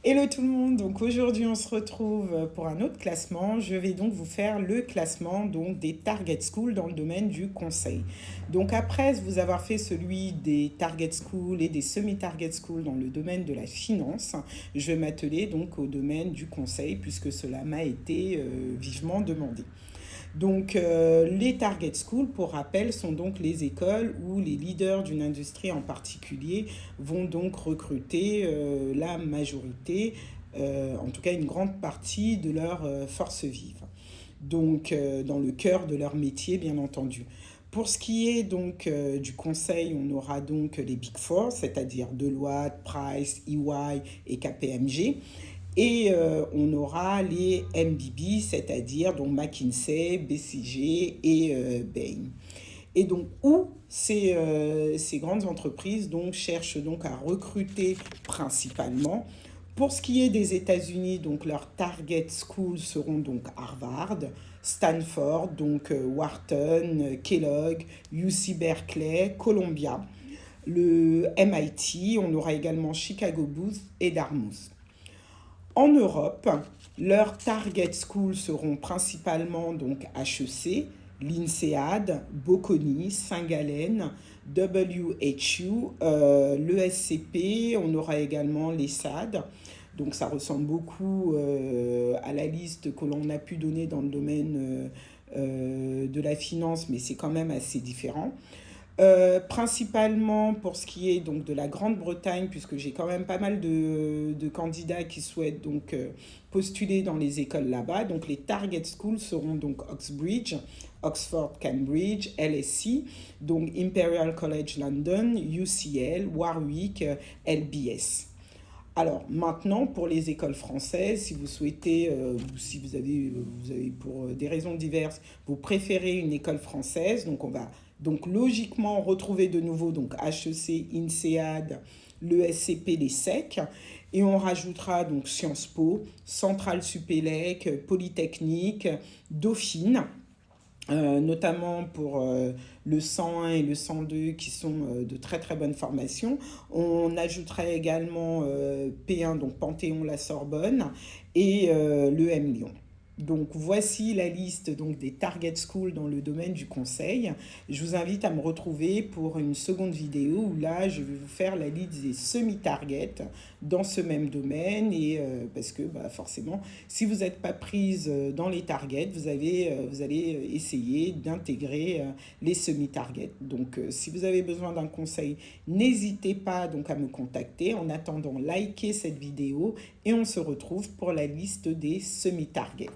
Hello tout le monde, donc aujourd'hui on se retrouve pour un autre classement. Je vais donc vous faire le classement donc des Target School dans le domaine du conseil. Donc après vous avoir fait celui des Target School et des semi-Target School dans le domaine de la finance, je vais m'atteler donc au domaine du conseil puisque cela m'a été vivement demandé. Donc, les Target Schools, pour rappel, sont donc les écoles où les leaders d'une industrie en particulier vont donc recruter la majorité, en tout cas une grande partie de leur force vive. Donc, dans le cœur de leur métier, bien entendu. Pour ce qui est donc du conseil, on aura donc les Big Four, c'est-à-dire Deloitte, Price, EY et KPMG. Et on aura les MBB, c'est-à-dire donc McKinsey, BCG et Bain. Et donc, où ces grandes entreprises donc, cherchent donc à recruter principalement. Pour ce qui est des États-Unis, donc leurs target schools seront donc Harvard, Stanford, donc Wharton, Kellogg, UC Berkeley, Columbia. Le MIT, on aura également Chicago Booth et Dartmouth. En Europe, leurs target schools seront principalement donc HEC, l'INSEAD, Bocconi, Saint-Gallen, WHU, l'ESCP, on aura également l'ESSAD. Donc ça ressemble beaucoup à la liste que l'on a pu donner dans le domaine de la finance, mais c'est quand même assez différent. Principalement pour ce qui est donc de la Grande-Bretagne, puisque j'ai quand même pas mal de candidats qui souhaitent donc postuler dans les écoles là-bas. Donc les target schools seront donc Oxbridge, Oxford Cambridge, LSE, donc Imperial College London, UCL, Warwick, LBS. Alors maintenant, pour les écoles françaises, si vous souhaitez, ou si vous avez pour des raisons diverses, vous préférez une école française, donc on va donc logiquement retrouver de nouveau donc HEC, INSEAD, l'ESCP, les SEC, et on rajoutera donc Sciences Po, Centrale Supélec, Polytechnique, Dauphine, notamment pour le 101 et le 102 qui sont de très très bonnes formations. On ajoutera également P1, donc Panthéon-La Sorbonne, et l'EM Lyon. Donc voici la liste donc, des target schools dans le domaine du conseil. Je vous invite à me retrouver pour une seconde vidéo où là je vais vous faire la liste des semi-targets dans ce même domaine et parce que bah, forcément si vous n'êtes pas prise dans les targets vous allez essayer d'intégrer les semi-targets. Donc si vous avez besoin d'un conseil, n'hésitez pas donc à me contacter. En attendant, likez cette vidéo et on se retrouve pour la liste des semi-targets.